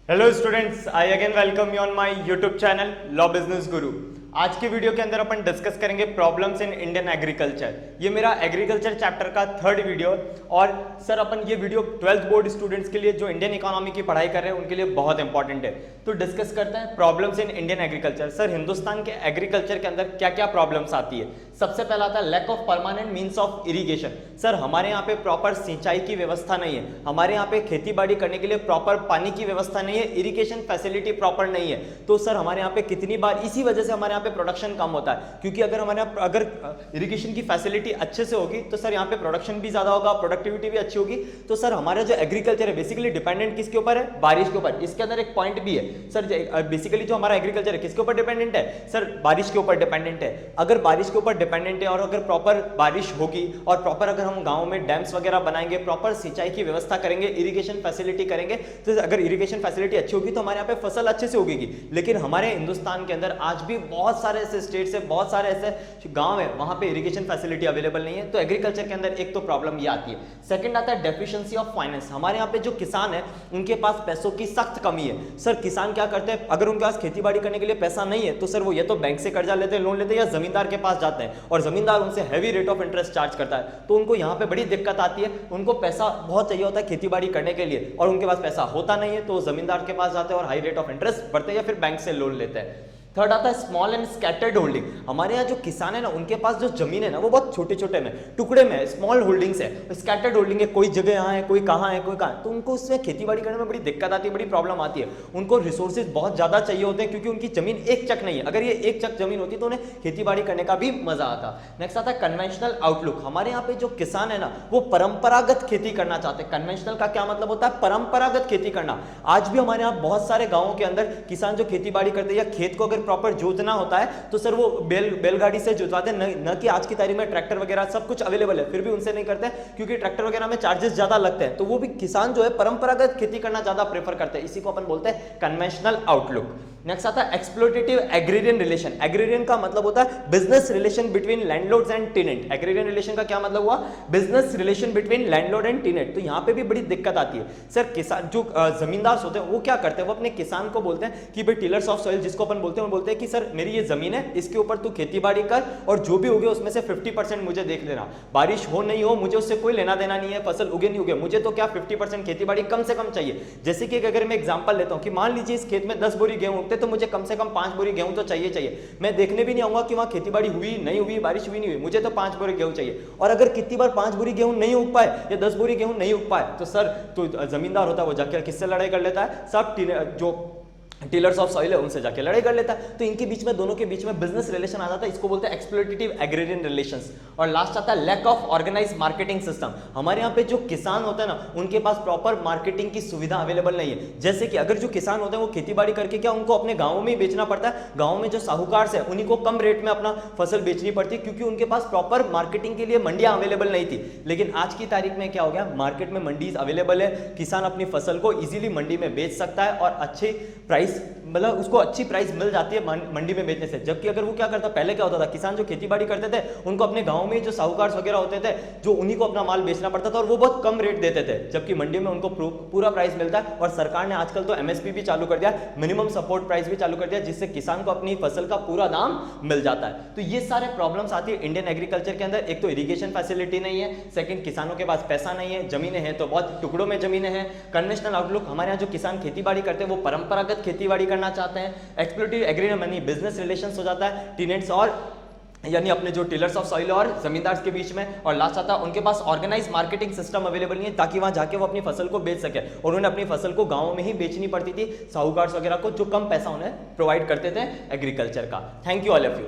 Hello students, I again welcome you on my YouTube channel law business गुरु। आज की video के अंदर अपन discuss करेंगे प्रॉब्लम्स इन इंडियन एग्रीकल्चर। ये मेरा एग्रीकल्चर चैप्टर का थर्ड वीडियो और सर अपन ये वीडियो 12th बोर्ड स्टूडेंट्स के लिए जो इंडियन इकोनॉमी की पढ़ाई कर रहे हैं उनके लिए बहुत इंपॉर्टेंट है। तो डिस्कस करते हैं problems in Indian agriculture. Sir Hindustan के एग्रीकल्चर के अंदर क्या क्या प्रॉब्लम्स आती है? सबसे पहला आता है lack of permanent means of irrigation. Sir हमारे यहाँ पे प्रॉपर सिंचाई की व्यवस्था नहीं है, हमारे यहाँ पे खेती बाड़ी करने के लिए प्रॉपर पानी की व्यवस्था नहीं है, इरिगेशन फैसिलिटी प्रॉपर नहीं है। तो सर हमारे यहाँ पे कितनी बार इसी वजह से हमारे यहाँ पे प्रोडक्शन कम होता है, क्योंकि अगर हमारे यहाँ अगर इरिगेशन की फैसिलिटी अच्छे से होगी तो सर यहाँ पे प्रोडक्शन भी ज्यादा होगा, प्रोडक्टिविटी भी अच्छी होगी। तो सर हमारा जो एग्रीकल्चर है बेसिकली डिपेंडेंट किसके ऊपर है? बारिश के ऊपर। इसके अंदर एक पॉइंट भी है सर, बेसिकली जो हमारा एग्रीकल्चर है किसके ऊपर डिपेंडेंट है? सर बारिश के ऊपर डिपेंडेंट है। अगर बारिश के ऊपर डिपेंडेंट है और अगर प्रॉपर बारिश होगी और प्रॉपर अगर हम गाँव में डैम्स वगैरह बनाएंगे, प्रॉपर सिंचाई की व्यवस्था करेंगे, इरिगेशन फैसिलिटी करेंगे, तो अगर इरिगेशन फैसिलिटी अच्छी होगी तो हमारे यहाँ पे फसल अच्छे से उगेगी। लेकिन हमारे हिंदुस्तान के अंदर आज भी बहुत सारे ऐसे स्टेट्स है, बहुत सारे ऐसे गांव है वहां पे इरिगेशन फैसिलिटी अवेलेबल नहीं है। तो एग्रीकल्चर के अंदर एक तो प्रॉब्लम ये आती है। सेकंड आता है डेफिशिएंसी ऑफ फाइनेंस। हमारे यहाँ पे जो किसान है उनके पास पैसों की सख्त कमी है। सर किसान क्या करते हैं, अगर उनके पास खेती बाड़ी करने के लिए पैसा नहीं है तो सर वो ये तो बैंक से कर्जा लेते हैं, लोन लेते हैं, या जमींदार के पास जाते हैं और जमींदार उनसे heavy rate of interest charge करता है। तो उनको यहाँ पे बड़ी दिक्कत आती है। उनको पैसा बहुत चाहिए होता है खेती बाड़ी करने के लिए और उनके पास पैसा होता नहीं है, तो जमींदार के पास जाते हैं और हाई रेट ऑफ इंटरेस्ट भरते हैं या फिर बैंक से लोन लेते हैं। थर्ड आता है स्मॉल एंड स्कैटर्ड होल्डिंग। हमारे यहाँ जो किसान है ना उनके पास जो जमीन है ना वो बहुत छोटे छोटे में टुकड़े में स्मॉल होल्डिंग्स है, स्कैटर्ड होल्डिंग है, कोई जगह यहाँ है, कोई कहाँ है, कोई कहाँ, तो उनको उसमें खेती बाड़ी करने में बड़ी दिक्कत आती है, बड़ी प्रॉब्लम आती है। उनको रिसोर्सेज बहुत ज्यादा चाहिए होते हैं क्योंकि उनकी जमीन एक चक नहीं है। अगर ये एक चक जमीन होती तो उन्हें खेती बाड़ी करने का भी मजा आता। नेक्स्ट आता है कन्वेंशनल आउटलुक। हमारे यहाँ पे जो किसान है ना वो परंपरागत खेती करना चाहते हैं। कन्वेंशनल का क्या मतलब होता है? परंपरागत खेती करना। आज भी हमारे यहाँ बहुत सारे गाँवों के अंदर किसान जो खेती बाड़ी करते हैं या खेत को अगर प्रॉपर जोतना होता है तो सर वो बैलगाड़ी से जोतवाते हैं, न कि आज की तारीख में ट्रैक्टर वगैरह सब कुछ अवेलेबल है, फिर भी उनसे नहीं करते क्योंकि ट्रैक्टर वगैरह में चार्जेस ज्यादा लगते हैं। तो वो भी किसान जो है परंपरागत खेती करना ज्यादा प्रेफर करते हैं। इसी को अपन बोलते हैं कन्वेंशनल आउटलुक। नेक्स्ट आता है एक्सप्लोटेटिव एग्रीरियन रिलेशन। एग्रीरियन का मतलब होता है business relation between landlords and tenant. Agrarian relation का क्या मतलब हुआ? Business relation between landlord and tenant. तो यहाँ पे भी बड़ी दिक्कत आती है। सर किसान जो जमींदार होते हैं वो क्या करते हैं, वो अपने किसान को बोलते हैं कि भाई टिलर्स ऑफ सॉइल जिसको अपन बोलते हैं, वो बोलते हैं कि सर मेरी ये जमीन है, इसके ऊपर तू खेती बाड़ी कर और जो भी उगे उसमें से 50% मुझे देख लेना। बारिश हो नहीं हो मुझे उससे कोई लेना देना नहीं है, फसल उगे नहीं उगे, मुझे तो क्या 50% खेती बाड़ी कम से कम चाहिए। जैसे कि अगर मैं एग्जांपल लेता हूं कि मान लीजिए इस खेत में 10 बोरी गेहूं उगते तो मुझे कम से कम 5 बोरी गेहूं तो चाहिए। मैं देखने भी नहीं आऊंगा कि वहां खेती बाड़ी हुई नहीं हुई, बारिश हुई नहीं हुई, मुझे तो 5 बोरी गेहूं चाहिए। और अगर कितनी बार 5 बोरी गेहूं नहीं उग पाए या 10 बोरी गेहूं नहीं उग पाए तो सर तो जमींदार होता है वो जाकर किससे लड़ाई कर लेता है? सब जो टिलर्स ऑफ सॉइल है उनसे जाके लड़ाई कर लेता है। तो इनके बीच में दोनों के बीच में बिजनेस रिलेशन आ जाता है। इसको बोलते हैं एक्सप्लोटेटिव एग्रीरियन रिलेशंस। और लास्ट आता है lack of organised marketing system. हमारे यहाँ पे जो किसान होते हैं ना उनके पास प्रॉपर मार्केटिंग की सुविधा अवेलेबल नहीं है। जैसे कि अगर जो किसान होते हैं वो खेती बाड़ी करके क्या उनको अपने गाँव में ही बेचना पड़ता है। गाँव में जो साहूकार है उन्हीं को कम रेट में अपना फसल बेचनी पड़ती है क्योंकि उनके पास प्रॉपर मार्केटिंग के लिए मंडियां अवेलेबल नहीं थी। लेकिन आज की तारीख में क्या हो गया, मार्केट में मंडीज अवेलेबल है, किसान अपनी फसल को इजीली मंडी में बेच सकता है और अच्छे प्राइस मतलब उसको अच्छी प्राइस मिल जाती है मंडी में बेचने से। जबकि अगर वो क्या करता, पहले क्या होता था, किसान जो खेती बाड़ी करते थे उनको अपने गांव में जो साहूकार वगैरह होते थे जो उन्हीं को अपना माल बेचना पड़ता था और वो बहुत कम रेट देते थे, जबकि मंडी में उनको पूरा प्राइस मिलता है। और सरकार ने आजकल तो एमएसपी भी चालू कर दिया, मिनिमम सपोर्ट प्राइस भी चालू कर दिया, जिससे किसान को अपनी फसल का पूरा दाम मिल जाता है। तो ये सारे प्रॉब्लम्स आती है इंडियन एग्रीकल्चर के अंदर। एक तो इरिगेशन फैसिलिटी नहीं है, सेकंड किसानों के पास पैसा नहीं है, जमीनें हैं तो बहुत टुकड़ों में जमीनें हैं, कन्वेंशनल आउटलुक, हमारे यहाँ जो किसान खेती बाड़ी करते हैं वो परंपरागत खेती बाड़ी करना चाहते हैं, एक्सप्लोटेटिव एग्रीरियन यानी बिजनेस रिलेशंस हो जाता है टेनेंट्स और यानी अपने जो टिलर्स ऑफ सॉइल और जमींदार के बीच में। और लास्ट आता है उनके पास ऑर्गेनाइज मार्केटिंग सिस्टम अवेलेबल नहीं है ताकि वहां जाके वो अपनी फसल को बेच सके। और उन्हें अपनी फसल को गांवों में ही बेचनी पड़ती थी साहूकार वगैरह को जो कम पैसा उन्हें प्रोवाइड करते थे एग्रीकल्चर का। Thank you all of you.